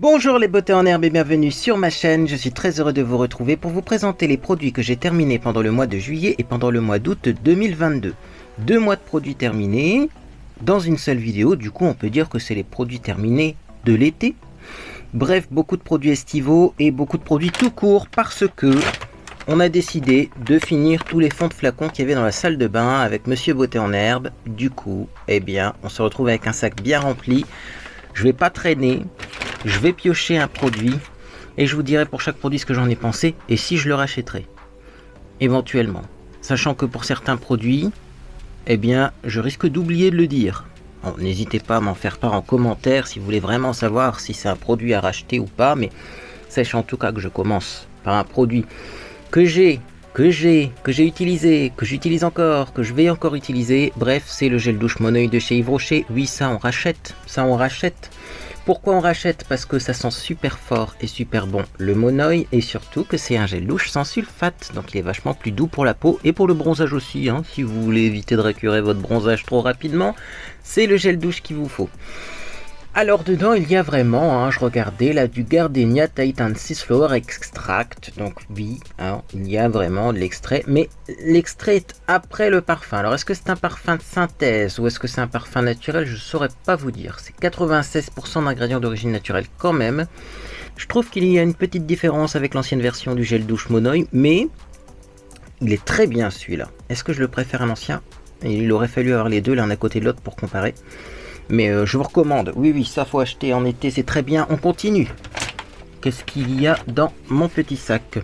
Bonjour les beautés en herbe et bienvenue sur ma chaîne, je suis très heureux de vous retrouver pour vous présenter les produits que j'ai terminés pendant le mois de juillet et pendant le mois d'août 2022. 2 mois de produits terminés dans une seule vidéo, du coup on peut dire que c'est les produits terminés de l'été. Bref, beaucoup de produits estivaux et beaucoup de produits tout court parce que on a décidé de finir tous les fonds de flacons qu'il y avait dans la salle de bain avec Monsieur Beauté en herbe. Du coup, eh bien, on se retrouve avec un sac bien rempli. Je vais pas traîner. Je vais piocher un produit et je vous dirai pour chaque produit ce que j'en ai pensé et si je le rachèterai éventuellement. Sachant que pour certains produits, eh bien, je risque d'oublier de le dire. Bon, n'hésitez pas à m'en faire part en commentaire si vous voulez vraiment savoir si c'est un produit à racheter ou pas. Mais sachez en tout cas que je commence par un produit que j'ai utilisé, que j'utilise encore, que je vais encore utiliser. Bref, c'est le gel douche Monoi de chez Yves Rocher. Oui, ça on rachète. Pourquoi on rachète? Parce que ça sent super fort et super bon le Monoi et surtout que c'est un gel douche sans sulfate. Donc il est vachement plus doux pour la peau et pour le bronzage aussi. Si vous voulez éviter de récurer votre bronzage trop rapidement, c'est le gel douche qu'il vous faut. Alors dedans il y a vraiment, je regardais là, du Gardenia Titan 6 Flower Extract. Donc oui, il y a vraiment de l'extrait. Mais l'extrait est après le parfum. Alors est-ce que c'est un parfum de synthèse ou est-ce que c'est un parfum naturel? Je ne saurais pas vous dire. C'est 96% d'ingrédients d'origine naturelle quand même. Je trouve qu'il y a une petite différence avec l'ancienne version du gel douche Monoi. Mais il est très bien celui-là. Est-ce que je le préfère à l'ancien? Il aurait fallu avoir les deux l'un à côté de l'autre pour comparer. Mais je vous recommande, oui, ça faut acheter en été, c'est très bien. On continue. Qu'est-ce qu'il y a dans mon petit sac?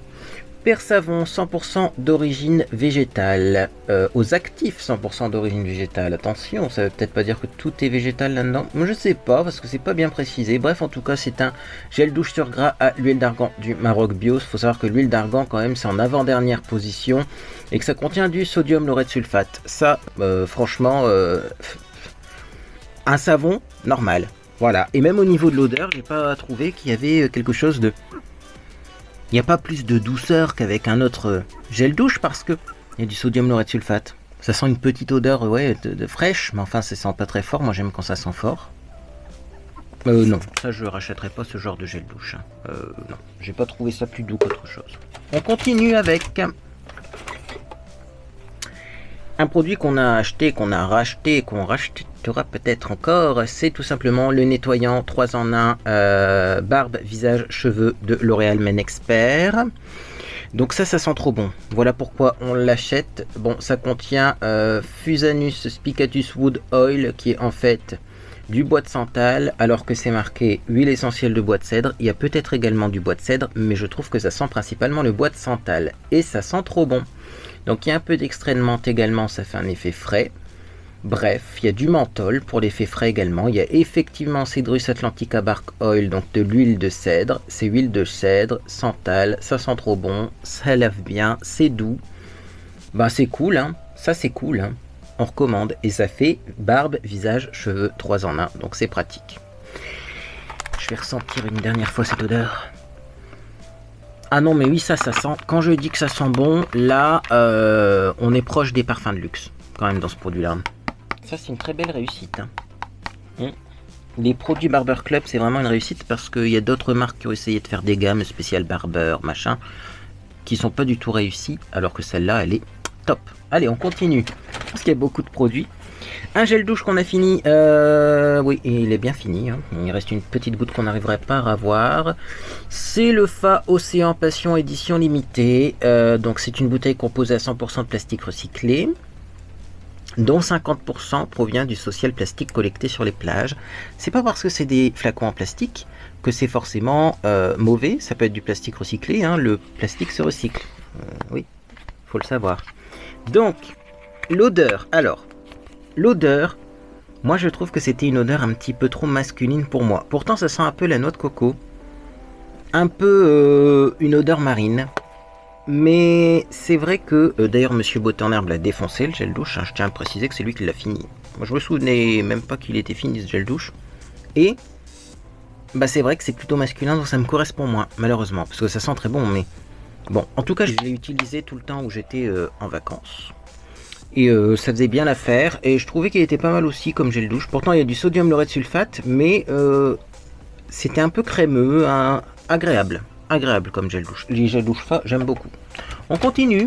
Persavon 100% d'origine végétale. Aux actifs 100% d'origine végétale. Attention, ça veut peut-être pas dire que tout est végétal là-dedans. Moi je sais pas, parce que c'est pas bien précisé. Bref, en tout cas, c'est un gel douche sur gras à l'huile d'argan du Maroc Bio. Il faut savoir que l'huile d'argan, quand même, c'est en avant-dernière position. Et que ça contient du sodium laureth sulfate. Ça, franchement... un savon normal, voilà. Et même au niveau de l'odeur, j'ai pas trouvé qu'il y avait quelque chose de... Il n'y a pas plus de douceur qu'avec un autre gel douche parce que il y a du sodium laureth sulfate. Ça sent une petite odeur, de fraîche, mais enfin ça sent pas très fort. Moi j'aime quand ça sent fort. Non, ça je rachèterai pas ce genre de gel douche. Non, j'ai pas trouvé ça plus doux qu'autre chose. On continue avec... un produit qu'on a acheté, qu'on a racheté, qu'on rachètera peut-être encore, c'est tout simplement le nettoyant 3 en 1 barbe, visage, cheveux de L'Oréal Men Expert. Donc ça sent trop bon. Voilà pourquoi on l'achète. Bon, ça contient Fusanus Spicatus Wood Oil, qui est en fait du bois de santal, alors que c'est marqué huile essentielle de bois de cèdre. Il y a peut-être également du bois de cèdre, mais je trouve que ça sent principalement le bois de santal. Et ça sent trop bon. Donc il y a un peu d'extrait de menthe également, ça fait un effet frais. Bref, il y a du menthol pour l'effet frais également. Il y a effectivement Cedrus Atlantica Bark Oil, donc de l'huile de cèdre. C'est huile de cèdre, santal, ça sent trop bon, ça lave bien, c'est doux. C'est cool, ça c'est cool. On recommande et ça fait barbe, visage, cheveux 3 en 1, donc c'est pratique. Je vais ressentir une dernière fois cette odeur. Ah non, mais oui, ça sent. Quand je dis que ça sent bon, là, on est proche des parfums de luxe, quand même, dans ce produit-là. Ça, c'est une très belle réussite. Les produits Barber Club, c'est vraiment une réussite parce qu'il y a d'autres marques qui ont essayé de faire des gammes spéciales Barber, machin, qui sont pas du tout réussies, alors que celle-là, elle est top. Allez, on continue, parce qu'il y a beaucoup de produits. Un gel douche qu'on a fini, oui, il est bien fini, il reste une petite goutte qu'on n'arriverait pas à avoir. C'est le Fa Océan Passion édition limitée, donc c'est une bouteille composée à 100% de plastique recyclé, dont 50% provient du social plastique collecté sur les plages. C'est pas parce que c'est des flacons en plastique que c'est forcément mauvais, ça peut être du plastique recyclé, le plastique se recycle, oui, faut le savoir. Donc, l'odeur, alors... L'odeur, moi je trouve que c'était une odeur un petit peu trop masculine pour moi. Pourtant ça sent un peu la noix de coco. Un peu une odeur marine. Mais c'est vrai que, d'ailleurs Monsieur Beauté en herbe l'a défoncé le gel douche. Je tiens à préciser que c'est lui qui l'a fini. Moi je me souvenais même pas qu'il était fini ce gel douche. Et c'est vrai que c'est plutôt masculin, donc ça me correspond moins, malheureusement. Parce que ça sent très bon, mais... Bon, en tout cas je l'ai utilisé tout le temps où j'étais en vacances. Et ça faisait bien l'affaire. Et je trouvais qu'il était pas mal aussi comme gel douche. Pourtant il y a du sodium laureth sulfate. Mais C'était un peu crémeux, agréable. Agréable comme gel douche. Les gels douche Fa, j'aime beaucoup. On continue.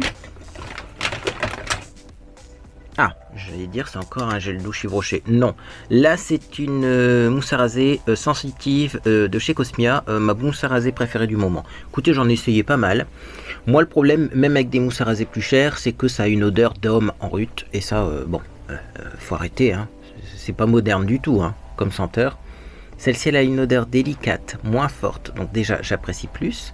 Ah, j'allais dire c'est encore un gel douche Yves Rocher. Non, là c'est une mousse à raser sensitive de chez Cosmia, ma mousse à raser préférée du moment. Écoutez, j'en ai essayé pas mal. Moi le problème, même avec des mousses à raser plus chères, c'est que ça a une odeur d'homme en rut. Et ça, faut arrêter, hein. C'est pas moderne du tout, hein, comme senteur. Celle-ci elle a une odeur délicate, moins forte, donc déjà j'apprécie plus.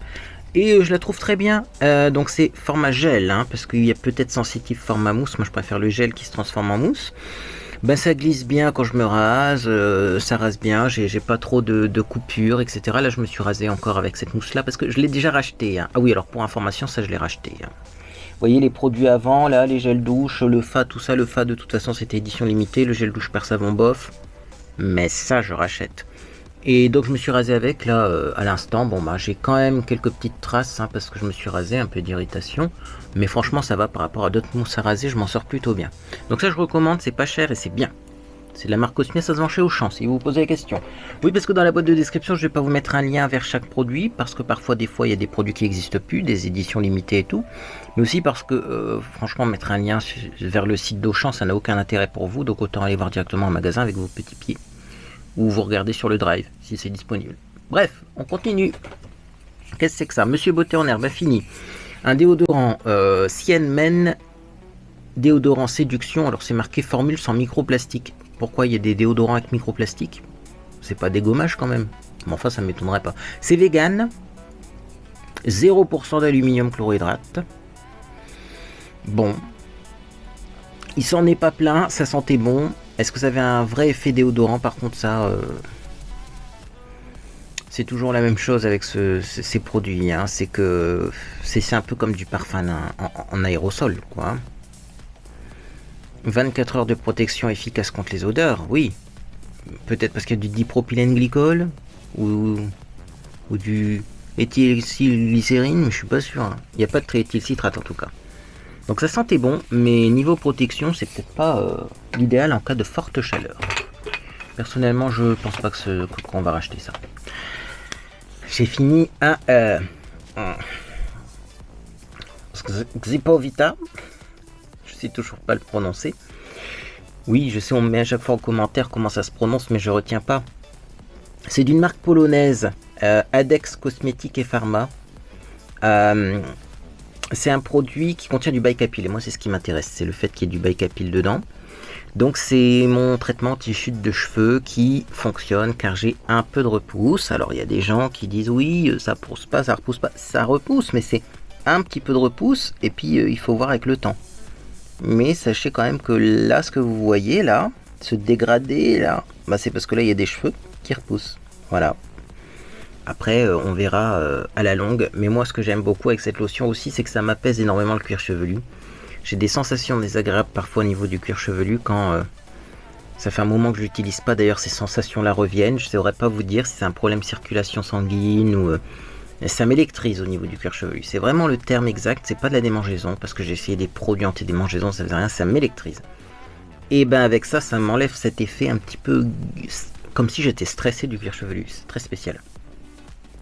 Et je la trouve très bien. Donc c'est format gel, hein, parce qu'il y a peut-être sensitif format mousse. Moi je préfère le gel qui se transforme en mousse. Ben ça glisse bien quand je me rase, ça rase bien, j'ai pas trop de coupures, etc. Là je me suis rasé encore avec cette mousse là parce que je l'ai déjà racheté, hein. Ah oui, alors pour information, ça je l'ai racheté, hein. Vous voyez les produits avant, là, les gels douche, le Fa, tout ça, le Fa de toute façon c'était édition limitée, le gel douche per savon bof. Mais ça je rachète. Et donc je me suis rasé avec là à l'instant. Bon bah j'ai quand même quelques petites traces, hein, parce que je me suis rasé, un peu d'irritation. Mais franchement ça va par rapport à d'autres mousses à raser, je m'en sors plutôt bien. Donc ça je recommande, c'est pas cher et c'est bien. C'est de la marque Cosmia, ça se vend chez Auchan si vous vous posez la question. Oui, parce que dans la boîte de description je vais pas vous mettre un lien vers chaque produit, parce que parfois des fois il y a des produits qui n'existent plus, des éditions limitées et tout. Mais aussi parce que franchement mettre un lien vers le site d'Auchan ça n'a aucun intérêt pour vous, donc autant aller voir directement en magasin avec vos petits pieds. Ou vous regardez sur le drive si c'est disponible. Bref, on continue. Qu'est-ce que c'est que ça? Monsieur Beauté en herbe, fini. Un déodorant Sien Men, déodorant séduction. Alors c'est marqué formule sans microplastique. Pourquoi il y a des déodorants avec microplastique? C'est pas des gommages quand même. Mais enfin ça m'étonnerait pas. C'est vegan, 0% d'aluminium chlorhydrate. Bon, il s'en est pas plein, ça sentait bon. Est-ce que ça avait un vrai effet déodorant? Par contre ça, c'est toujours la même chose avec ces produits, hein. C'est que c'est un peu comme du parfum en aérosol, quoi. 24 heures de protection efficace contre les odeurs, oui. Peut-être parce qu'il y a du dipropylène glycol ou du éthylglycérine, mais je suis pas sûr, hein. Il n'y a pas de triéthylcitrate en tout cas. Donc ça sentait bon, mais niveau protection, c'est peut-être pas l'idéal en cas de forte chaleur. Personnellement, je pense pas qu'on va racheter ça. J'ai fini un Xipovita. Je sais toujours pas le prononcer. Oui, je sais, on me met à chaque fois en commentaire comment ça se prononce, mais je retiens pas. C'est d'une marque polonaise, Adex Cosmétiques et Pharma. C'est un produit qui contient du Bicapil, et moi c'est ce qui m'intéresse, c'est le fait qu'il y ait du Bicapil dedans. Donc c'est mon traitement anti-chute de cheveux qui fonctionne car j'ai un peu de repousse. Alors il y a des gens qui disent oui, ça pousse pas, ça repousse pas, ça repousse, mais c'est un petit peu de repousse et puis il faut voir avec le temps. Mais sachez quand même que là, ce que vous voyez là, ce dégradé là, bah c'est parce que là il y a des cheveux qui repoussent. Voilà. Après, on verra à la longue. Mais moi, ce que j'aime beaucoup avec cette lotion aussi, c'est que ça m'apaise énormément le cuir chevelu. J'ai des sensations désagréables parfois au niveau du cuir chevelu quand ça fait un moment que je l'utilise pas. D'ailleurs, ces sensations-là reviennent. Je ne saurais pas vous dire si c'est un problème de circulation sanguine ou ça m'électrise au niveau du cuir chevelu. C'est vraiment le terme exact. C'est pas de la démangeaison parce que j'ai essayé des produits anti-démangeaison, ça faisait rien. Ça m'électrise. Et ben avec ça, ça m'enlève cet effet un petit peu comme si j'étais stressé du cuir chevelu. C'est très spécial.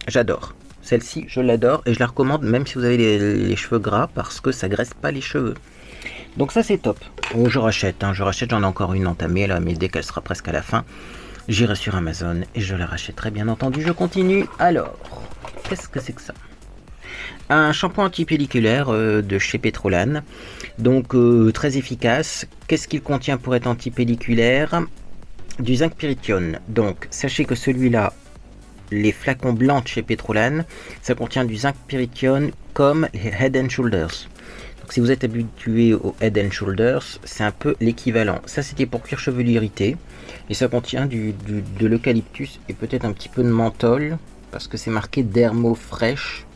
J'adore. Celle-ci, je l'adore et je la recommande même si vous avez les cheveux gras parce que ça graisse pas les cheveux. Donc ça, c'est top. Oh, je rachète, j'en ai encore une entamée là, mais dès qu'elle sera presque à la fin, j'irai sur Amazon et je la rachèterai bien entendu. Je continue. Alors, qu'est-ce que c'est que ça? Un shampoing antipelliculaire de chez Petrolane. Donc très efficace. Qu'est-ce qu'il contient pour être antipelliculaire? Du zinc pyrithione. Donc sachez que celui-là, les flacons blancs de chez Petrolane, ça contient du zinc pyrithione comme les Head and Shoulders. Donc si vous êtes habitué au Head and Shoulders, c'est un peu l'équivalent. Ça c'était pour cuir chevelu irrité. Et ça contient de l'eucalyptus et peut-être un petit peu de menthol. Parce que c'est marqué Dermo Fresh.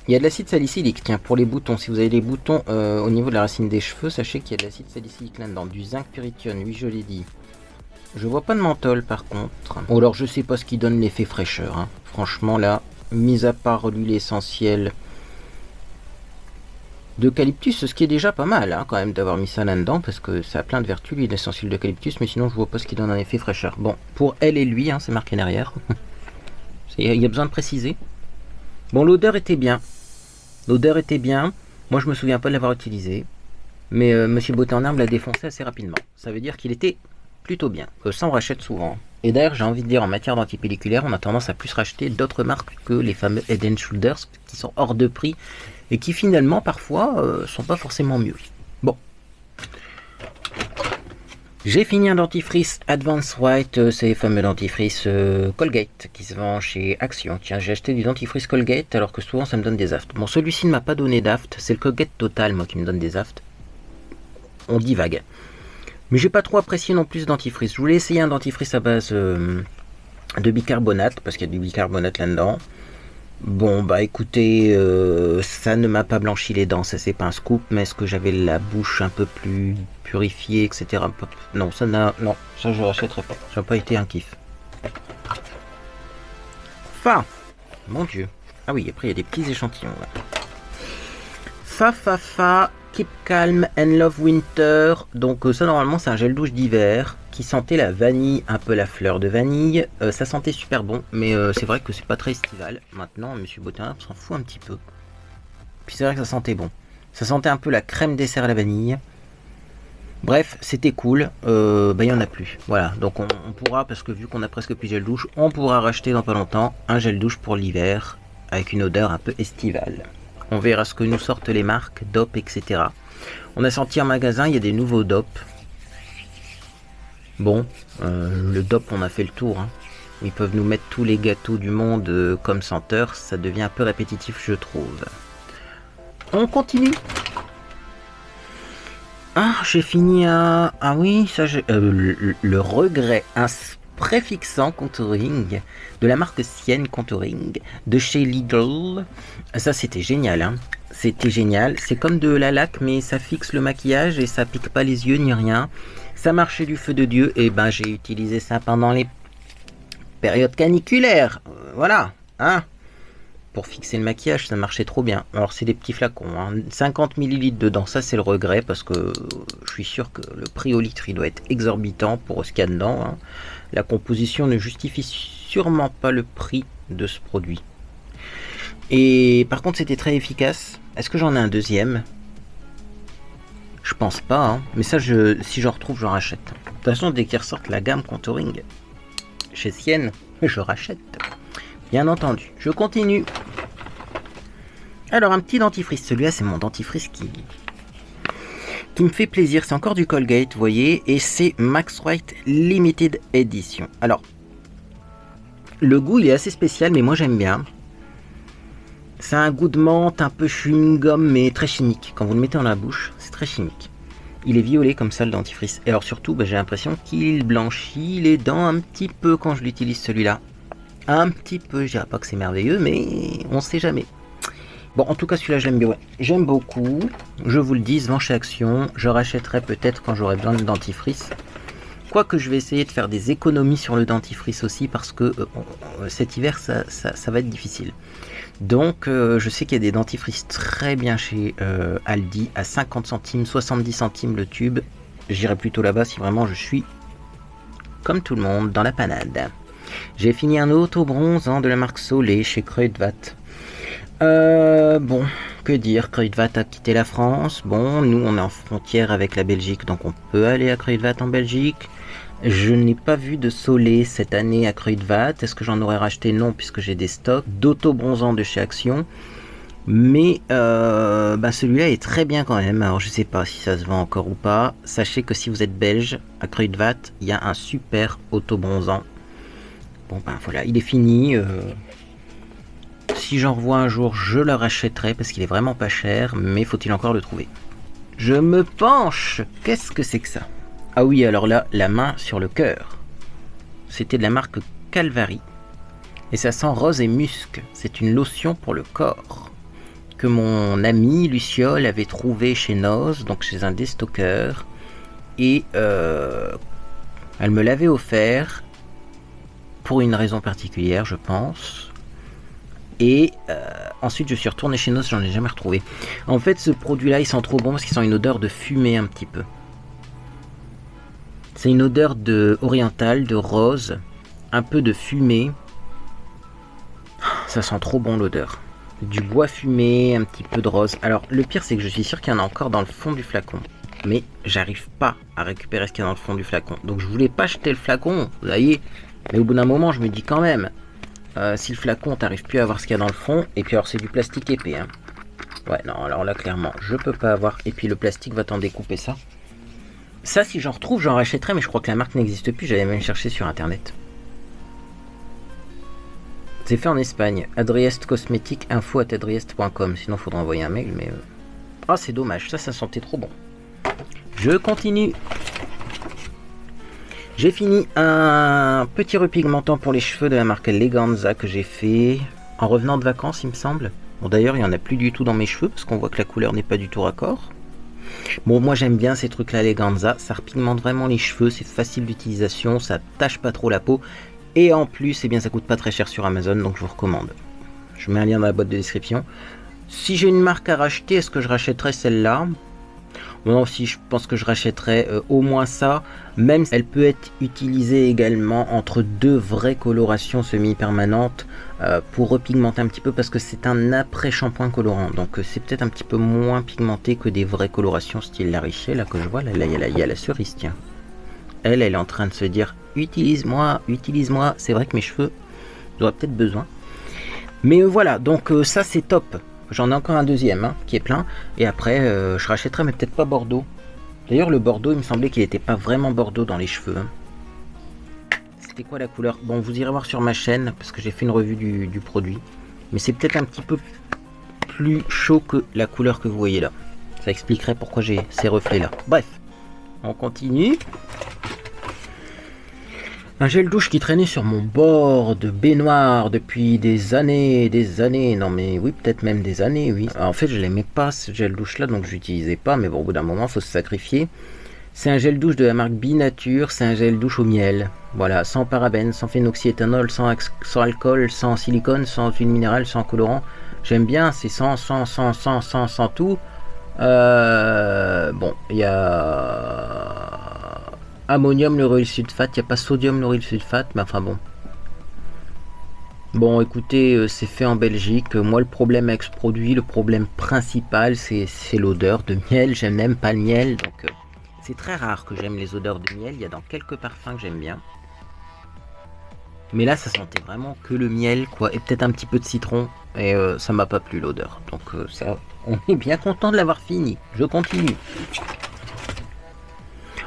Il y a de l'acide salicylique, tiens, pour les boutons. Si vous avez des boutons au niveau de la racine des cheveux, sachez qu'il y a de l'acide salicylique là-dedans. Du zinc pyrithione, oui je l'ai dit. Je vois pas de menthol par contre. Ou alors je sais pas ce qui donne l'effet fraîcheur, hein. Franchement là, mis à part l'huile essentielle d'eucalyptus, ce qui est déjà pas mal hein, quand même d'avoir mis ça là-dedans, parce que ça a plein de vertus l'huile essentielle d'eucalyptus, mais sinon je vois pas ce qui donne un effet fraîcheur. Bon, pour elle et lui, hein, c'est marqué derrière. Il y a besoin de préciser. Bon, l'odeur était bien. L'odeur était bien. Moi, je me souviens pas de l'avoir utilisé. Mais Monsieur Beauté en Herbe l'a défoncé assez rapidement. Ça veut dire qu'il était plutôt bien. Ça, on rachète souvent. Et d'ailleurs, j'ai envie de dire, en matière d'antipelliculaire, on a tendance à plus racheter d'autres marques que les fameux Head & Shoulders, qui sont hors de prix, et qui finalement, parfois, sont pas forcément mieux. Bon. J'ai fini un dentifrice Advanced White, ces fameux dentifrices Colgate, qui se vendent chez Action. Tiens, j'ai acheté du dentifrice Colgate, alors que souvent, ça me donne des aftes. Bon, celui-ci ne m'a pas donné d'aftes, c'est le Colgate Total, moi, qui me donne des aftes. On divague. Mais j'ai pas trop apprécié non plus ce dentifrice. Je voulais essayer un dentifrice à base de bicarbonate, parce qu'il y a du bicarbonate là-dedans. Bon, bah écoutez, ça ne m'a pas blanchi les dents, ça c'est pas un scoop, mais est-ce que j'avais la bouche un peu plus purifiée, etc. Non, ça je rachèterai pas. Ça n'a pas été un kiff. Fa, mon dieu. Ah oui, après il y a des petits échantillons là. Fa, Keep Calm and Love Winter. Donc ça normalement c'est un gel douche d'hiver qui sentait la vanille, un peu la fleur de vanille. Ça sentait super bon, mais c'est vrai que c'est pas très estival. Maintenant, Monsieur Beautin s'en fout un petit peu. Puis c'est vrai que ça sentait bon. Ça sentait un peu la crème dessert à la vanille. Bref, c'était cool. Il y en a plus. Voilà, donc on pourra, parce que vu qu'on a presque plus de gel douche, on pourra racheter dans pas longtemps un gel douche pour l'hiver avec une odeur un peu estivale. On verra ce que nous sortent les marques, DOP, etc. On a senti en magasin, il y a des nouveaux DOP. Bon, le DOP, on a fait le tour. Hein. Ils peuvent nous mettre tous les gâteaux du monde comme senteur. Ça devient un peu répétitif, je trouve. On continue. Ah, j'ai fini à... Ah oui, ça, le regret. Un préfixant contouring de la marque Sienne Contouring de chez Lidl. Ça, c'était génial. Hein. C'était génial. C'est comme de la laque, mais ça fixe le maquillage et ça pique pas les yeux ni rien. Ça marchait du feu de Dieu. Et ben, j'ai utilisé ça pendant les périodes caniculaires. Voilà. Hein. Pour fixer le maquillage, ça marchait trop bien. Alors, c'est des petits flacons. Hein. 50 ml dedans. Ça, c'est le regret parce que je suis sûr que le prix au litre, il doit être exorbitant pour ce qu'il y a dedans. Hein. La composition ne justifie sûrement pas le prix de ce produit. Et par contre, c'était très efficace. Est-ce que j'en ai un deuxième? Je pense pas, hein. Mais ça, si j'en retrouve, j'en rachète. De toute façon, dès qu'ils ressortent la gamme Contouring chez Sienne, je rachète. Bien entendu. Je continue. Alors, un petit dentifrice. Celui-là, c'est mon dentifrice qui me fait plaisir. C'est encore du Colgate, vous voyez. Et c'est Max White Limited Edition. Alors, le goût, il est assez spécial, mais moi, j'aime bien. C'est un goût de menthe, un peu chewing-gum, mais très chimique. Quand vous le mettez dans la bouche, c'est très chimique. Il est violet comme ça, le dentifrice. Et alors surtout, j'ai l'impression qu'il blanchit les dents un petit peu quand je l'utilise celui-là. Un petit peu, je dirais pas que c'est merveilleux, mais on sait jamais. Bon, en tout cas, celui-là, j'aime bien. Ouais. J'aime beaucoup. Je vous le dis, vend chez Action. Je rachèterai peut-être quand j'aurai besoin de dentifrice. Quoique je vais essayer de faire des économies sur le dentifrice aussi, parce que cet hiver, ça va être difficile. Donc, je sais qu'il y a des dentifrices très bien chez Aldi, à 50 centimes, 70 centimes le tube. J'irai plutôt là-bas si vraiment je suis, comme tout le monde, dans la panade. J'ai fini un auto-bronzant de la marque Solé chez Kruidvat. Bon, que dire, Kruidvat a quitté la France. Bon, nous, on est en frontière avec la Belgique, donc on peut aller à Kruidvat en Belgique. Je n'ai pas vu de Solé cette année à Kruidvat. Est-ce que j'en aurais racheté? Non, puisque j'ai des stocks d'auto-bronzant de chez Action. Mais celui-là est très bien quand même. Alors je sais pas si ça se vend encore ou pas. Sachez que si vous êtes belge, à Kruidvat, il y a un super auto-bronzant. Bon voilà, il est fini. Si j'en revois un jour, je le rachèterai parce qu'il est vraiment pas cher. Mais faut-il encore le trouver? Je me penche. Qu'est-ce que c'est que ça? Ah oui, alors là, la main sur le cœur. C'était de la marque Calvary. Et ça sent rose et musc. C'est une lotion pour le corps. Que mon amie Luciole avait trouvé chez Noz, donc chez un déstockeur. Et elle me l'avait offert. Pour une raison particulière, je pense. Et ensuite, je suis retourné chez Noz, j'en ai jamais retrouvé. En fait, ce produit-là, il sent trop bon parce qu'il sent une odeur de fumée un petit peu. C'est une odeur orientale, de rose, un peu de fumée. Ça sent trop bon l'odeur. Du bois fumé, un petit peu de rose. Alors le pire c'est que je suis sûr qu'il y en a encore dans le fond du flacon. Mais j'arrive pas à récupérer ce qu'il y a dans le fond du flacon. Donc je voulais pas jeter le flacon, vous voyez. Mais au bout d'un moment je me dis quand même, si le flacon t'arrives plus à voir ce qu'il y a dans le fond. Et puis alors c'est du plastique épais. Hein. Ouais non alors là clairement je peux pas avoir. Et puis le plastique va t'en découper ça. Ça si j'en retrouve j'en rachèterai. Mais je crois que la marque n'existe plus. J'allais même chercher sur internet. C'est fait en Espagne. Adriest Cosmétique, info@adriest.com. Sinon faudra envoyer un mail mais... Ah c'est dommage, ça sentait trop bon. Je continue. J'ai fini un petit repigmentant pour les cheveux de la marque Eleganza que j'ai fait en revenant de vacances, il me semble. Bon, d'ailleurs, il n'y en a plus du tout dans mes cheveux parce qu'on voit que la couleur n'est pas du tout raccord. Bon, moi j'aime bien ces trucs-là, Eleganza. Ça repigmente vraiment les cheveux, c'est facile d'utilisation, ça tâche pas trop la peau. Et en plus, eh bien, ça coûte pas très cher sur Amazon, donc je vous recommande. Je mets un lien dans la boîte de description. Si j'ai une marque à racheter, est-ce que je rachèterais celle-là ? Non, si je pense que je rachèterais au moins ça, même si elle peut être utilisée également entre deux vraies colorations semi-permanentes pour repigmenter un petit peu parce que c'est un après-shampoing colorant. Donc c'est peut-être un petit peu moins pigmenté que des vraies colorations style la Richet là que je vois. Là, il y a la cerise, tiens. Elle est en train de se dire utilise-moi, utilise-moi. C'est vrai que mes cheveux, j'aurais peut-être besoin. Mais voilà, donc ça c'est top. J'en ai encore un deuxième hein, qui est plein. Et après, je rachèterai, mais peut-être pas Bordeaux. D'ailleurs, le Bordeaux, il me semblait qu'il n'était pas vraiment Bordeaux dans les cheveux. Hein. C'était quoi la couleur? Bon, vous irez voir sur ma chaîne, parce que j'ai fait une revue du produit. Mais c'est peut-être un petit peu plus chaud que la couleur que vous voyez là. Ça expliquerait pourquoi j'ai ces reflets là. Bref, on continue. Un gel douche qui traînait sur mon bord de baignoire depuis des années, non mais oui, peut-être même des années, oui. En fait, je l'aimais pas ce gel douche là, donc je l'utilisais pas, mais bon, au bout d'un moment, il faut se sacrifier. C'est un gel douche de la marque Binature, c'est un gel douche au miel. Voilà, sans parabènes, sans phénoxyéthanol, sans alcool, sans silicone, sans huile minérale, sans colorant. J'aime bien, c'est sans tout. Bon, il y a... ammonium lauryl sulfate, il n'y a pas sodium lauryl sulfate, mais enfin bon. Bon écoutez, c'est fait en Belgique. Moi le problème avec ce produit, le problème principal c'est l'odeur de miel. Je n'aime pas le miel, donc c'est très rare que j'aime les odeurs de miel. Il y a dans quelques parfums que j'aime bien. Mais là ça sentait vraiment que le miel quoi, et peut-être un petit peu de citron. Et ça m'a pas plu l'odeur. Donc ça, on est bien content de l'avoir fini. Je continue.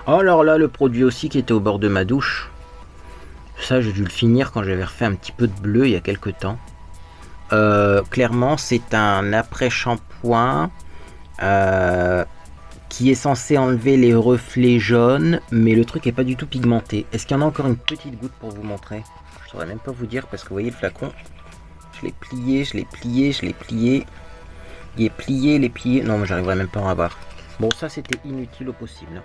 Alors là, le produit aussi qui était au bord de ma douche. Ça, j'ai dû le finir quand j'avais refait un petit peu de bleu il y a quelques temps. Clairement, c'est un après-shampoing qui est censé enlever les reflets jaunes, mais le truc est pas du tout pigmenté. Est-ce qu'il y en a encore une petite goutte pour vous montrer? Je saurais même pas vous dire parce que vous voyez le flacon. Je l'ai plié, je l'ai plié, je l'ai plié. Il est plié, il est plié. Non, mais j'arriverai même pas à en avoir. Bon, ça c'était inutile au possible.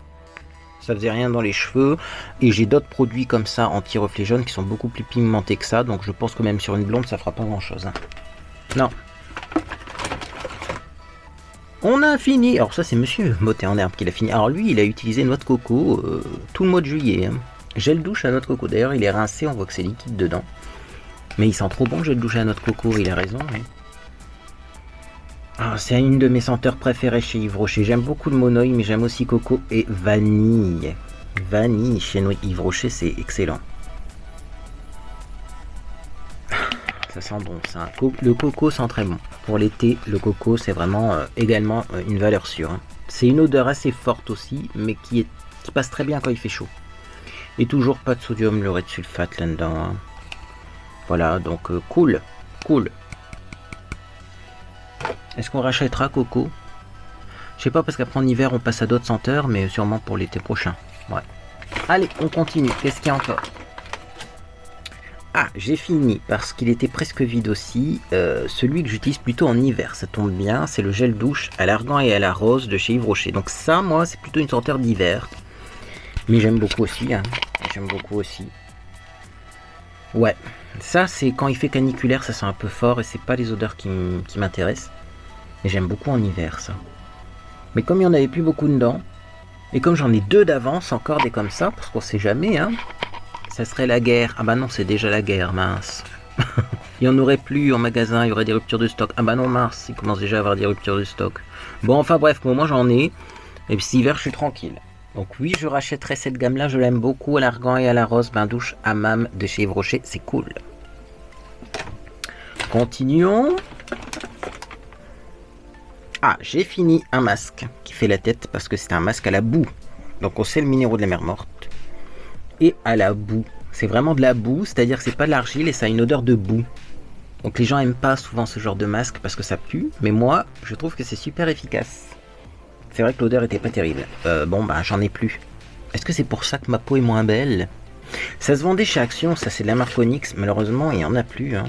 Ça faisait rien dans les cheveux. Et j'ai d'autres produits comme ça anti-reflet jaune qui sont beaucoup plus pigmentés que ça. Donc je pense que même sur une blonde ça fera pas grand chose. Hein. Non. On a fini. Alors ça c'est monsieur Moté en herbe qui l'a fini. Alors lui il a utilisé noix de coco tout le mois de juillet. Hein. Gel douche à noix de coco. D'ailleurs il est rincé, on voit que c'est liquide dedans. Mais il sent trop bon le gel douche à noix de coco. Il a raison. Hein. Ah, c'est une de mes senteurs préférées chez Yves Rocher. J'aime beaucoup le monoï, mais j'aime aussi coco et vanille. Vanille chez Yves Rocher, c'est excellent. Ça sent bon, ça. Le coco sent très bon. Pour l'été, le coco, c'est vraiment également une valeur sûre. Hein. C'est une odeur assez forte aussi, mais qui passe très bien quand il fait chaud. Et toujours pas de sodium lauryl sulfate là-dedans. Hein. Voilà, donc cool. Est-ce qu'on rachètera Coco? Je sais pas parce qu'après en hiver on passe à d'autres senteurs, mais sûrement pour l'été prochain. Ouais. Allez, on continue. Qu'est-ce qu'il y a encore? Ah, j'ai fini parce qu'il était presque vide aussi. Celui que j'utilise plutôt en hiver, ça tombe bien. C'est le gel douche à l'argan et à la rose de chez Yves Rocher. Donc ça, moi, c'est plutôt une senteur d'hiver. Mais j'aime beaucoup aussi. Hein. J'aime beaucoup aussi. Ouais. Ça, c'est quand il fait caniculaire, ça sent un peu fort et c'est pas les odeurs qui m'intéressent. Mais j'aime beaucoup en hiver ça. Mais comme il n'y en avait plus beaucoup dedans, et comme j'en ai deux d'avance, encore des comme ça, parce qu'on sait jamais, hein, ça serait la guerre. Ah bah non, c'est déjà la guerre, mince. Il n'y en aurait plus en magasin, il y aurait des ruptures de stock. Ah bah non, mars, il commence déjà à avoir des ruptures de stock. Bon, enfin bref, moi j'en ai. Et puis cet hiver, je suis tranquille. Donc oui, je rachèterai cette gamme-là, je l'aime beaucoup, à l'argan et à la rose, bain douche, hammam de chez Yves Rocher, c'est cool. Continuons. Ah, j'ai fini un masque qui fait la tête parce que c'est un masque à la boue. Donc on sait le minéraux de la mer morte. Et à la boue. C'est vraiment de la boue, c'est-à-dire que c'est pas de l'argile et ça a une odeur de boue. Donc les gens aiment pas souvent ce genre de masque parce que ça pue, mais moi je trouve que c'est super efficace. C'est vrai que l'odeur était pas terrible. Bon bah j'en ai plus. Est-ce que c'est pour ça que ma peau est moins belle? Ça se vendait chez Action, ça c'est de la marque Onyx, malheureusement il y en a plus. Hein.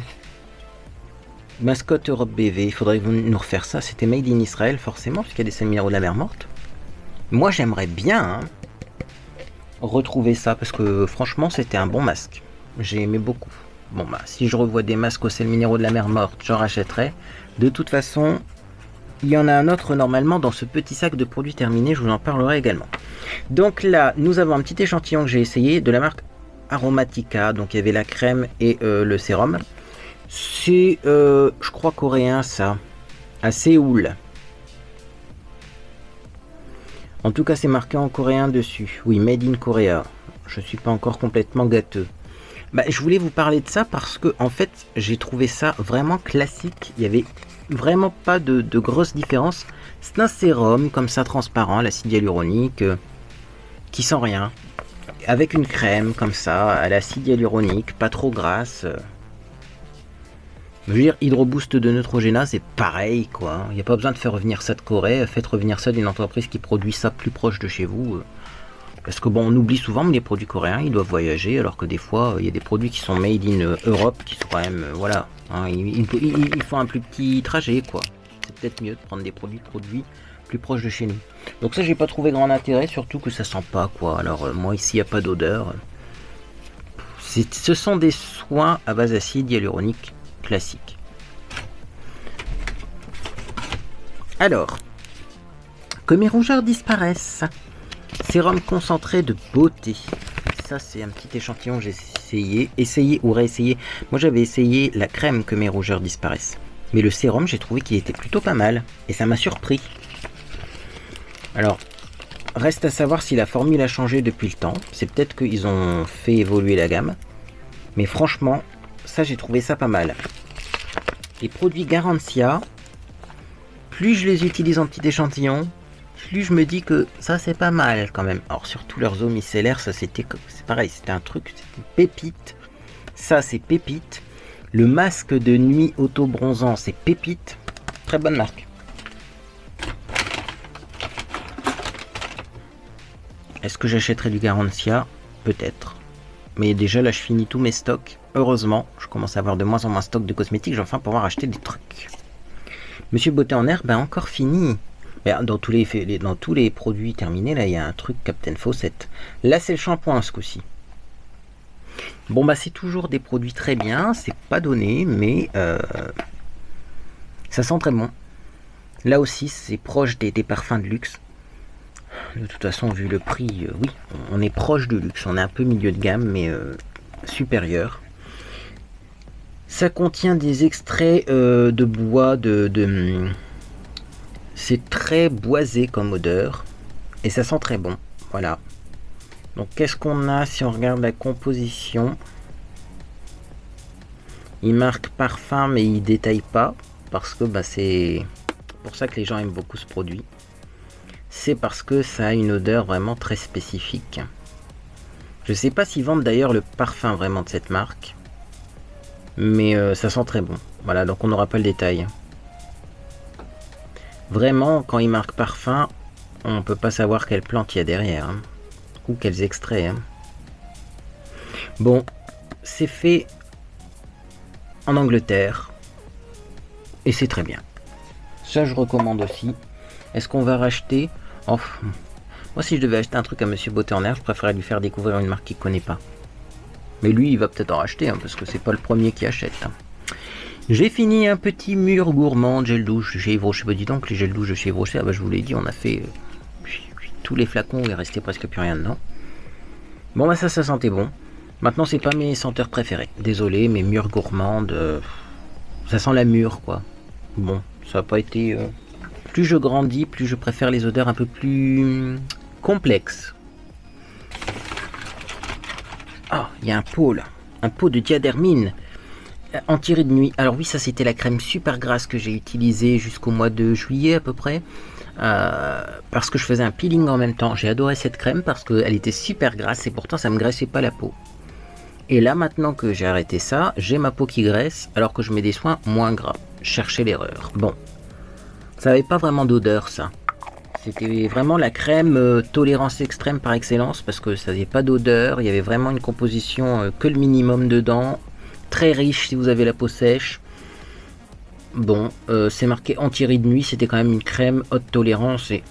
Mascotte Europe BV, il faudrait nous refaire ça. C'était made in Israël forcément, puisqu'il y a des sels minéraux de la mer morte. Moi j'aimerais bien hein, retrouver ça parce que franchement c'était un bon masque. J'ai aimé beaucoup. Bon bah si je revois des masques aux sels minéraux de la mer morte, j'en rachèterai. De toute façon, il y en a un autre normalement dans ce petit sac de produits terminés, je vous en parlerai également. Donc là, nous avons un petit échantillon que j'ai essayé de la marque Aromatica. Donc il y avait la crème et le sérum. C'est, je crois, coréen ça, à Séoul. En tout cas, c'est marqué en coréen dessus. Oui, Made in Korea. Je suis pas encore complètement gâteux. Bah, je voulais vous parler de ça parce que, en fait, j'ai trouvé ça vraiment classique. Il y avait vraiment pas de grosses différences. C'est un sérum comme ça, transparent, l'acide hyaluronique, qui sent rien. Avec une crème comme ça, à l'acide hyaluronique, pas trop grasse. Je veux dire, Hydroboost de Neutrogena, c'est pareil, quoi. Il n'y a pas besoin de faire revenir ça de Corée. Faites revenir ça d'une entreprise qui produit ça plus proche de chez vous. Parce que bon, on oublie souvent, mais les produits coréens, ils doivent voyager, alors que des fois, il y a des produits qui sont made in Europe, qui sont quand même, voilà. Hein, ils font un plus petit trajet, quoi. C'est peut-être mieux de prendre des produits plus proches de chez nous. Donc ça, j'ai pas trouvé grand intérêt, surtout que ça sent pas, quoi. Alors, moi, ici, il n'y a pas d'odeur. Ce sont des soins à base d'acide hyaluronique classique. Alors, que mes rougeurs disparaissent. Sérum concentré de beauté. Ça, c'est un petit échantillon que j'ai essayé ou réessayé. Moi, j'avais essayé la crème que mes rougeurs disparaissent. Mais le sérum, j'ai trouvé qu'il était plutôt pas mal. Et ça m'a surpris. Alors, reste à savoir si la formule a changé depuis le temps. C'est peut-être qu'ils ont fait évoluer la gamme. Mais franchement, ça, j'ai trouvé ça pas mal. Les produits Garantia, plus je les utilise en petit échantillon, plus je me dis que ça, c'est pas mal quand même. Alors, surtout leurs eaux micellaires, ça, c'est pareil, c'était un truc, c'était une pépite. Ça, c'est pépite. Le masque de nuit auto-bronzant, c'est pépite. Très bonne marque. Est-ce que j'achèterai du Garantia? Peut-être. Mais déjà, là, je finis tous mes stocks. Heureusement, je commence à avoir de moins en moins de stock de cosmétiques. Je vais enfin pouvoir acheter des trucs. Monsieur Beauté en Herbe a encore fini. Mais dans tous les produits terminés, là, il y a un truc Captain Fawcett. Là, c'est le shampoing, ce coup-ci. Bon, bah, c'est toujours des produits très bien. C'est pas donné, mais ça sent très bon. Là aussi, c'est proche des parfums de luxe. De toute façon, vu le prix, oui, on est proche de luxe. On est un peu milieu de gamme, mais supérieur. Ça contient des extraits de bois, c'est très boisé comme odeur. Et ça sent très bon. Voilà. Donc, qu'est-ce qu'on a si on regarde la composition? Il marque parfum, mais il détaille pas. Parce que bah, c'est pour ça que les gens aiment beaucoup ce produit. C'est parce que ça a une odeur vraiment très spécifique. Je sais pas s'ils vendent d'ailleurs le parfum vraiment de cette marque. Mais ça sent très bon. Voilà, donc on n'aura pas le détail. Vraiment, quand il marque parfum, on peut pas savoir quelle plante il y a derrière. Hein. Ou quels extraits. Hein. Bon, c'est fait en Angleterre. Et c'est très bien. Ça, je recommande aussi. Est-ce qu'on va racheter? Oh, moi, si je devais acheter un truc à Monsieur Beauté en Herbe, je préférerais lui faire découvrir une marque qu'il ne connaît pas. Mais lui, il va peut-être en racheter, hein, parce que c'est pas le premier qui achète. Hein. J'ai fini un petit mur gourmand de gel douche chez Yves Rocher. Dis donc, les gels douche de chez Yves Rocher, ah bah, je vous l'ai dit, on a fait tous les flacons, il est resté presque plus rien dedans. Bon, bah ça sentait bon. Maintenant, c'est pas mes senteurs préférées. Désolé, mes mûres gourmandes, ça sent la mûre, quoi. Bon, ça n'a pas été... Plus je grandis, plus je préfère les odeurs un peu plus complexes. Ah, il y a un pot, là. Un pot de diadermine. Anti-rides de nuit. Alors oui, ça, c'était la crème super grasse que j'ai utilisée jusqu'au mois de juillet, à peu près. Parce que je faisais un peeling en même temps. J'ai adoré cette crème parce qu'elle était super grasse et pourtant, ça ne me graissait pas la peau. Et là, maintenant que j'ai arrêté ça, j'ai ma peau qui graisse alors que je mets des soins moins gras. Cherchez l'erreur. Bon, ça n'avait pas vraiment d'odeur, ça. C'était vraiment la crème tolérance extrême par excellence parce que ça n'avait pas d'odeur. Il y avait vraiment une composition que le minimum dedans. Très riche si vous avez la peau sèche. Bon, c'est marqué anti-rides nuit. C'était quand même une crème haute tolérance. Et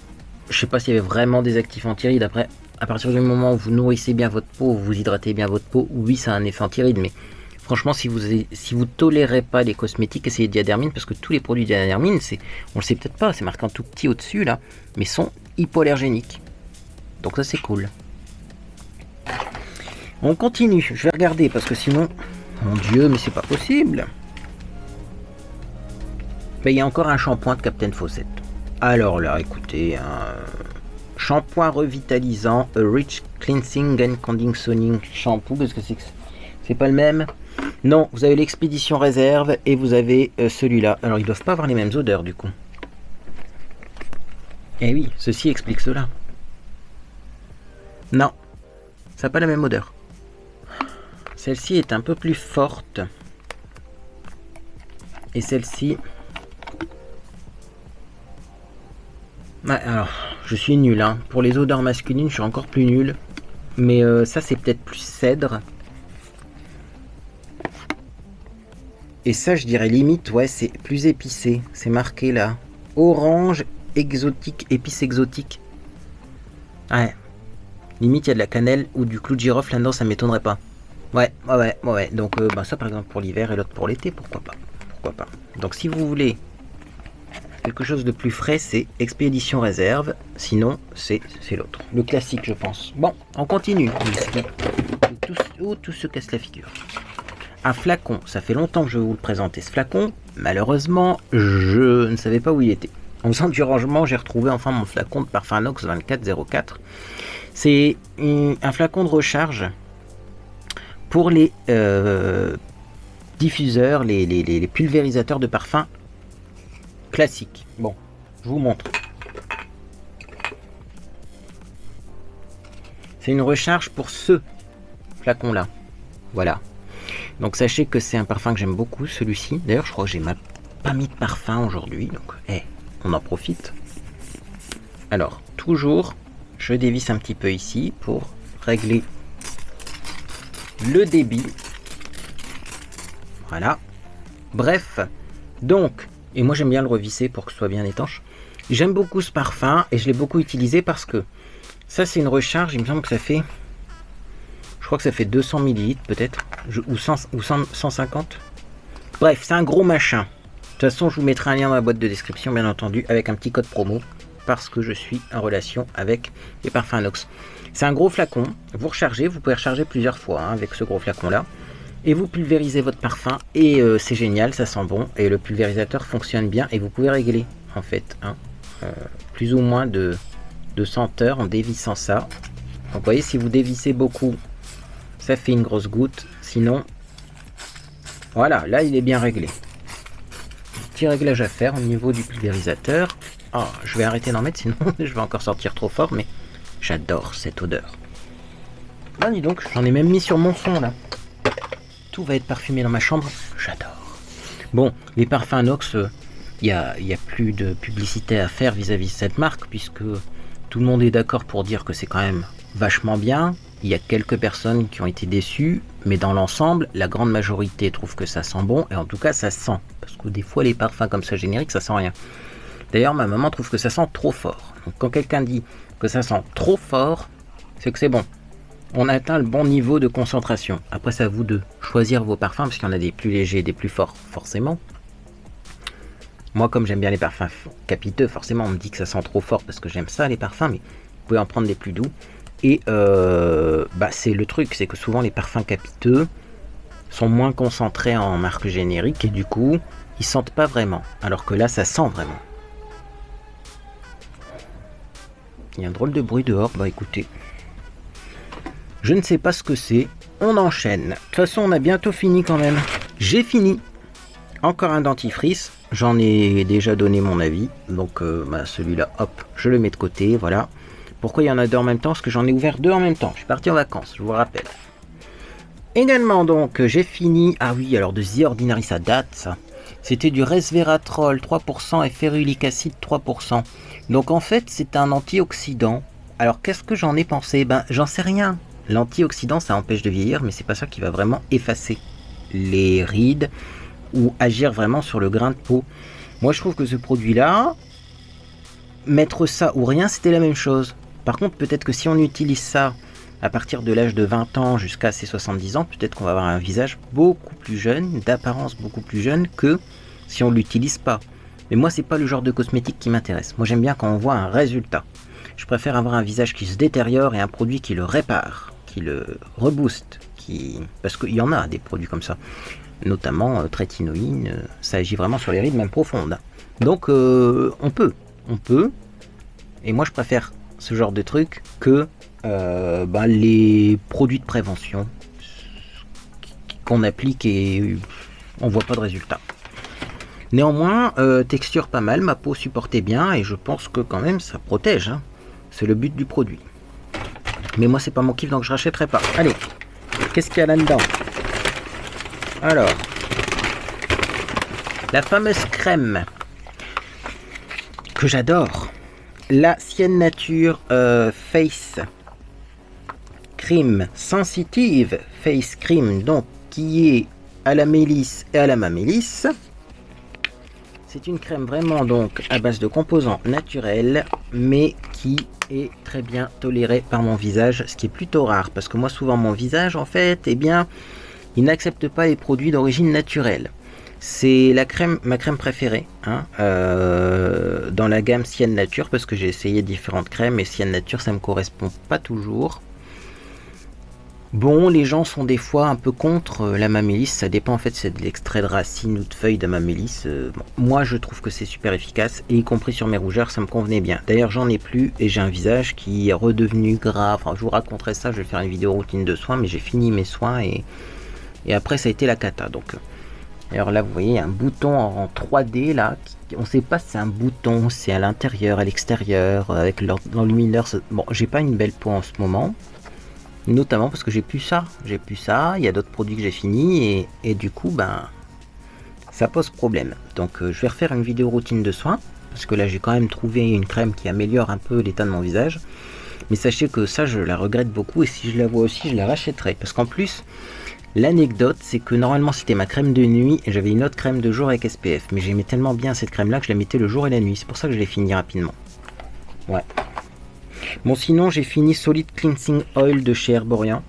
je sais pas s'il y avait vraiment des actifs anti-rides. Après, à partir du moment où vous nourrissez bien votre peau, vous hydratez bien votre peau, oui, ça a un effet anti-rides, mais franchement, si vous tolérez pas les cosmétiques, essayez Diadermine, parce que tous les produits Diadermine, on le sait peut-être pas, c'est marqué en tout petit au-dessus, là, mais sont hypoallergéniques. Donc ça, c'est cool. On continue, je vais regarder, parce que sinon, mon Dieu, mais c'est pas possible. Mais il y a encore un shampoing de Captain Fawcett. Alors là, écoutez, shampoing revitalisant, a rich cleansing and conditioning shampoo, parce que c'est pas le même. Non, vous avez l'expédition réserve et vous avez celui-là. Alors ils doivent pas avoir les mêmes odeurs du coup. Eh oui, ceci explique cela. Non, ça n'a pas la même odeur. Celle-ci est un peu plus forte. Et celle-ci... Ouais, alors, je suis nul, hein. Pour les odeurs masculines, je suis encore plus nul. Mais ça, c'est peut-être plus cèdre. Et ça, je dirais limite, ouais, c'est plus épicé. C'est marqué là. Orange, exotique, épice exotique. Ouais. Limite, il y a de la cannelle ou du clou de girofle là-dedans, ça m'étonnerait pas. Ouais. Donc, ça, par exemple, pour l'hiver et l'autre pour l'été, pourquoi pas. Donc, si vous voulez quelque chose de plus frais, c'est expédition réserve. Sinon, c'est l'autre. Le classique, je pense. Bon, on continue. Tout se casse la figure. Un flacon, ça fait longtemps que je vais vous le présenter ce flacon. Malheureusement, je ne savais pas où il était. En faisant du rangement, j'ai retrouvé enfin mon flacon de parfum Nox 2404. C'est un flacon de recharge pour les diffuseurs, les pulvérisateurs de parfum classiques. Bon, je vous montre. C'est une recharge pour ce flacon-là. Voilà. Donc sachez que c'est un parfum que j'aime beaucoup, celui-ci. D'ailleurs, je crois que j'ai pas mis de parfum aujourd'hui. Donc, on en profite. Alors, toujours, je dévisse un petit peu ici pour régler le débit. Voilà. Bref, donc, et moi j'aime bien le revisser pour que ce soit bien étanche. J'aime beaucoup ce parfum et je l'ai beaucoup utilisé parce que ça, c'est une recharge. Il me semble que ça fait... Je crois que ça fait 200 ml peut-être, ou 150. Bref, c'est un gros machin. De toute façon, je vous mettrai un lien dans la boîte de description, bien entendu, avec un petit code promo, parce que je suis en relation avec les parfums Nox. C'est un gros flacon, vous rechargez, vous pouvez recharger plusieurs fois avec ce gros flacon-là, et vous pulvérisez votre parfum, et c'est génial, ça sent bon, et le pulvérisateur fonctionne bien, et vous pouvez régler, en fait, plus ou moins de senteur en dévissant ça. Donc vous voyez, si vous dévissez beaucoup, ça fait une grosse goutte. Sinon, voilà, là il est bien réglé. Petit réglage à faire au niveau du pulvérisateur. Oh, je vais arrêter d'en mettre, sinon je vais encore sortir trop fort, mais j'adore cette odeur. Ah, dis donc, j'en ai même mis sur mon fond là. Tout va être parfumé dans ma chambre, j'adore. Bon, les parfums Nox, il y a plus de publicité à faire vis-à-vis de cette marque, puisque tout le monde est d'accord pour dire que c'est quand même vachement bien. Il y a quelques personnes qui ont été déçues, mais dans l'ensemble, la grande majorité trouve que ça sent bon, et en tout cas ça sent. Parce que des fois les parfums comme ça génériques, ça sent rien. D'ailleurs, ma maman trouve que ça sent trop fort. Donc quand quelqu'un dit que ça sent trop fort, c'est que c'est bon. On a atteint le bon niveau de concentration. Après, c'est à vous de choisir vos parfums, parce qu'il y en a des plus légers et des plus forts, forcément. Moi, comme j'aime bien les parfums capiteux, forcément on me dit que ça sent trop fort, parce que j'aime ça les parfums, mais vous pouvez en prendre des plus doux. Et c'est le truc, c'est que souvent les parfums capiteux sont moins concentrés en marque générique et du coup ils sentent pas vraiment, alors que là ça sent vraiment. Il y a un drôle de bruit dehors, bah écoutez, je ne sais pas ce que c'est, on enchaîne. De toute façon on a bientôt fini quand même. J'ai fini. Encore un dentifrice, j'en ai déjà donné mon avis, donc celui-là, hop, je le mets de côté, voilà. Pourquoi il y en a deux en même temps? Parce que j'en ai ouvert deux en même temps, je suis parti en vacances, je vous rappelle. Également donc, j'ai fini, ah oui, alors de The Ordinary, ça date ça. C'était du resveratrol 3% et ferulic acid 3%. Donc en fait, c'est un antioxydant. Alors qu'est-ce que j'en ai pensé? J'en sais rien. L'antioxydant, ça empêche de vieillir, mais c'est pas ça qui va vraiment effacer les rides ou agir vraiment sur le grain de peau. Moi je trouve que ce produit là, mettre ça ou rien, c'était la même chose. Par contre peut-être que si on utilise ça à partir de l'âge de 20 ans jusqu'à ses 70 ans, peut-être qu'on va avoir un visage beaucoup plus jeune, d'apparence beaucoup plus jeune que si on l'utilise pas. Mais moi c'est pas le genre de cosmétique qui m'intéresse. Moi j'aime bien quand on voit un résultat. Je préfère avoir un visage qui se détériore et un produit qui le répare, qui le rebooste, parce qu'il y en a des produits comme ça. Notamment trétinoïne, ça agit vraiment sur les rides même profondes. Donc on peut. Et moi je préfère ce genre de truc que les produits de prévention qu'on applique et on voit pas de résultat. Néanmoins, texture pas mal, ma peau supportait bien et je pense que quand même ça protège. Hein. C'est le but du produit. Mais moi c'est pas mon kiff donc je rachèterai pas. Allez, qu'est-ce qu'il y a là-dedans? Alors, la fameuse crème que j'adore, la Sienne Nature Face Cream Sensitive Face Cream, donc qui est à la mélisse et à la mamélisse. C'est une crème vraiment donc à base de composants naturels, mais qui est très bien tolérée par mon visage, ce qui est plutôt rare parce que moi souvent mon visage en fait, il n'accepte pas les produits d'origine naturelle. C'est ma crème préférée dans la gamme Sienne Nature parce que j'ai essayé différentes crèmes et Sienne Nature ça me correspond pas toujours. Bon, les gens sont des fois un peu contre la mamélisse, ça dépend en fait si c'est de l'extrait de racine ou de feuille de mamélisse. Moi je trouve que c'est super efficace et y compris sur mes rougeurs ça me convenait bien. D'ailleurs j'en ai plus et j'ai un visage qui est redevenu gras. Enfin, je vous raconterai ça, je vais faire une vidéo routine de soins mais j'ai fini mes soins et après ça a été la cata. Donc alors là vous voyez un bouton en 3D là, on sait pas si c'est un bouton, c'est à l'intérieur, à l'extérieur, avec l'enlumineur. Bon, j'ai pas une belle peau en ce moment, notamment parce que j'ai plus ça, il y a d'autres produits que j'ai fini et du coup ça pose problème. Donc je vais refaire une vidéo routine de soins, parce que là j'ai quand même trouvé une crème qui améliore un peu l'état de mon visage, mais sachez que ça je la regrette beaucoup et si je la vois aussi je la rachèterai, parce qu'en plus l'anecdote, c'est que normalement c'était ma crème de nuit et j'avais une autre crème de jour avec SPF. Mais j'aimais tellement bien cette crème là que je la mettais le jour et la nuit. C'est pour ça que je l'ai fini rapidement. Ouais. Bon, sinon j'ai fini Solid Cleansing Oil de chez Herborian.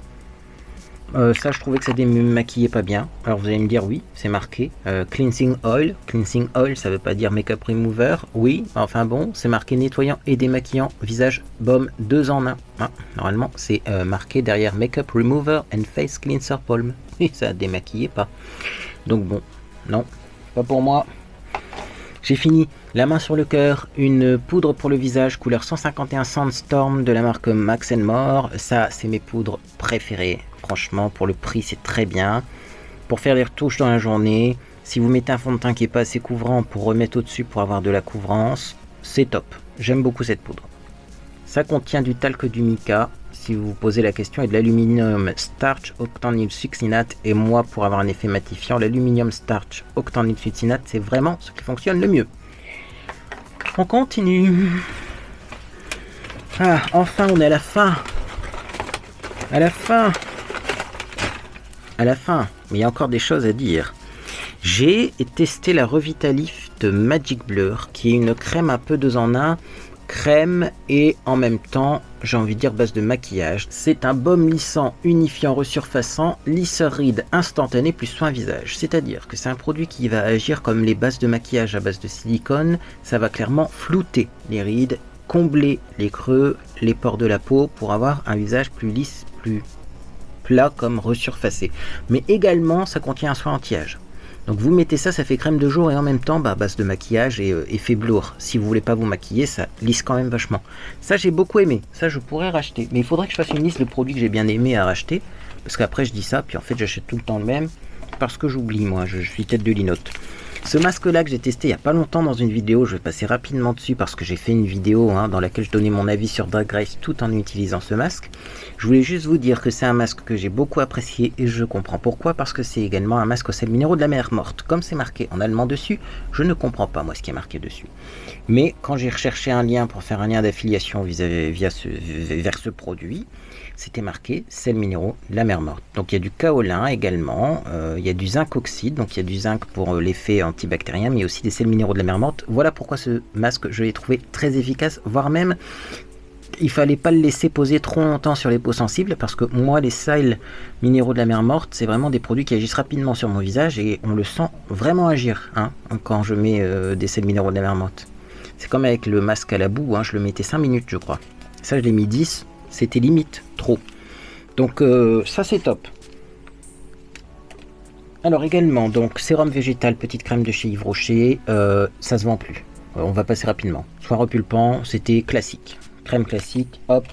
Ça, je trouvais que ça démaquillait pas bien. Alors vous allez me dire, oui, c'est marqué Cleansing Oil. Cleansing Oil, ça veut pas dire Makeup Remover. Oui, enfin bon, c'est marqué nettoyant et démaquillant visage baume 2 en 1. Ah, normalement, c'est marqué derrière Makeup Remover and Face Cleanser Balm. Oui, ça démaquillait pas. Donc bon, non, pas pour moi. J'ai fini. La main sur le cœur, une poudre pour le visage couleur 151 Sandstorm de la marque Max & More. Ça, c'est mes poudres préférées. Franchement, pour le prix, c'est très bien. Pour faire des retouches dans la journée, si vous mettez un fond de teint qui n'est pas assez couvrant pour remettre au-dessus pour avoir de la couvrance, c'est top. J'aime beaucoup cette poudre. Ça contient du talc du mica, si vous vous posez la question, et de l'aluminium starch octanyl succinate. Et moi, pour avoir un effet matifiant, l'aluminium starch octanyl succinate, c'est vraiment ce qui fonctionne le mieux. On continue. Ah, enfin, on est à la fin. À la fin. Mais il y a encore des choses à dire. J'ai testé la Revitalift Magic Blur, qui est une crème un peu 2 en 1. Crème et en même temps, j'ai envie de dire base de maquillage. C'est un baume lissant, unifiant, resurfaçant, lisseur ride instantané plus soin visage. C'est-à-dire que c'est un produit qui va agir comme les bases de maquillage à base de silicone. Ça va clairement flouter les rides combler les creux, les pores de la peau pour avoir un visage plus lisse, plus plat comme resurfacé. Mais également, ça contient un soin anti-âge. Donc vous mettez ça, ça fait crème de jour et en même temps base de maquillage et effet velours. Si vous voulez pas vous maquiller, ça lisse quand même vachement. Ça j'ai beaucoup aimé, ça je pourrais racheter. Mais il faudrait que je fasse une liste de produits que j'ai bien aimé à racheter. Parce qu'après je dis ça, puis en fait j'achète tout le temps le même. Parce que j'oublie, moi, je suis tête de linotte. Ce masque-là que j'ai testé il n'y a pas longtemps dans une vidéo, je vais passer rapidement dessus parce que j'ai fait une vidéo dans laquelle je donnais mon avis sur Drag Race tout en utilisant ce masque. Je voulais juste vous dire que c'est un masque que j'ai beaucoup apprécié et je comprends pourquoi, parce que c'est également un masque aux sels minéraux de la mer morte. Comme c'est marqué en allemand dessus, je ne comprends pas moi ce qui est marqué dessus. Mais quand j'ai recherché un lien pour faire un lien d'affiliation vers ce produit, c'était marqué sels minéraux de la mer morte. Donc il y a du kaolin également, il y a du zinc oxyde, donc il y a du zinc pour l'effet antibactérien, mais aussi des sels minéraux de la mer morte. Voilà pourquoi ce masque, je l'ai trouvé très efficace, voire même, il fallait pas le laisser poser trop longtemps sur les peaux sensibles, parce que moi, les sels minéraux de la mer morte, c'est vraiment des produits qui agissent rapidement sur mon visage, et on le sent vraiment agir quand je mets des sels minéraux de la mer morte. C'est comme avec le masque à la boue, je le mettais 5 minutes, je crois. Ça, je l'ai mis 10. C'était limite trop. Donc ça c'est top. Alors également, donc sérum végétal, petite crème de chez Yves Rocher, ça se vend plus. On va passer rapidement. Soin repulpant, c'était classique. Crème classique, hop.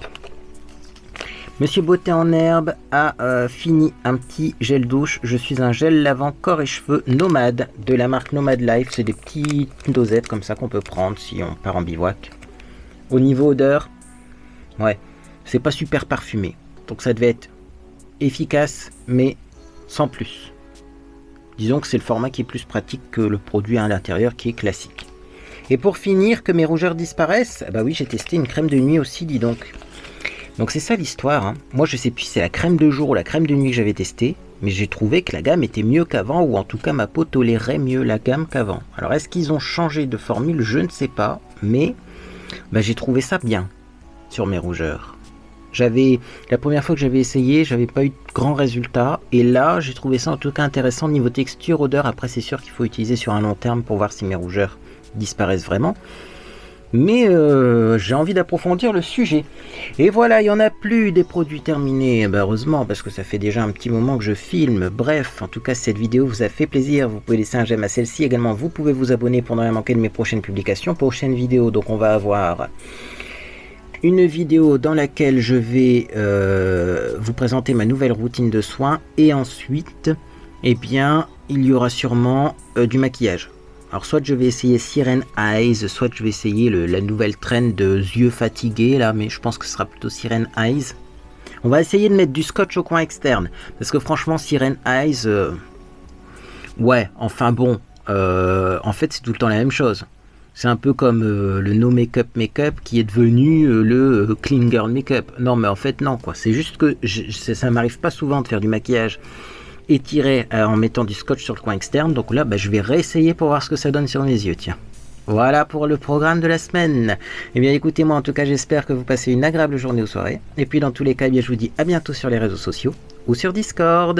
Monsieur Beauté en herbe a fini un petit gel douche. Je suis un gel lavant corps et cheveux Nomade de la marque Nomade Life. C'est des petites dosettes comme ça qu'on peut prendre si on part en bivouac. Au niveau odeur, ouais. C'est pas super parfumé, donc ça devait être efficace, mais sans plus. Disons que c'est le format qui est plus pratique que le produit à l'intérieur qui est classique. Et pour finir, que mes rougeurs disparaissent, bah oui, j'ai testé une crème de nuit aussi, dis donc. Donc c'est ça l'histoire. Moi je sais plus si c'est la crème de jour ou la crème de nuit que j'avais testée, mais j'ai trouvé que la gamme était mieux qu'avant, ou en tout cas ma peau tolérait mieux la gamme qu'avant. Alors est-ce qu'ils ont changé de formule? Je ne sais pas, mais j'ai trouvé ça bien sur mes rougeurs. La première fois que j'avais essayé, j'avais pas eu de grands résultats, et là j'ai trouvé ça en tout cas intéressant niveau texture, odeur. Après c'est sûr qu'il faut utiliser sur un long terme pour voir si mes rougeurs disparaissent vraiment, mais j'ai envie d'approfondir le sujet. Et voilà, il n'y en a plus des produits terminés, heureusement, parce que ça fait déjà un petit moment que je filme. Bref, en tout cas si cette vidéo vous a fait plaisir, vous pouvez laisser un j'aime à celle-ci. Également vous pouvez vous abonner pour ne rien manquer de mes prochaines publications. Prochaine vidéo, donc on va avoir une vidéo dans laquelle je vais vous présenter ma nouvelle routine de soins, et ensuite il y aura sûrement du maquillage. Alors soit je vais essayer Siren Eyes, soit je vais essayer la nouvelle trend de yeux fatigués là, mais je pense que ce sera plutôt Siren Eyes. On va essayer de mettre du scotch au coin externe, parce que franchement Siren Eyes, ouais, enfin bon, en fait c'est tout le temps la même chose. C'est un peu comme le no make-up qui est devenu le clean girl make-up. Non, mais en fait, non, quoi. C'est juste que ça m'arrive pas souvent de faire du maquillage étiré en mettant du scotch sur le coin externe. Donc là, je vais réessayer pour voir ce que ça donne sur mes yeux, tiens. Voilà pour le programme de la semaine. Eh bien, écoutez, moi, en tout cas, j'espère que vous passez une agréable journée ou soirée. Et puis, dans tous les cas, je vous dis à bientôt sur les réseaux sociaux ou sur Discord.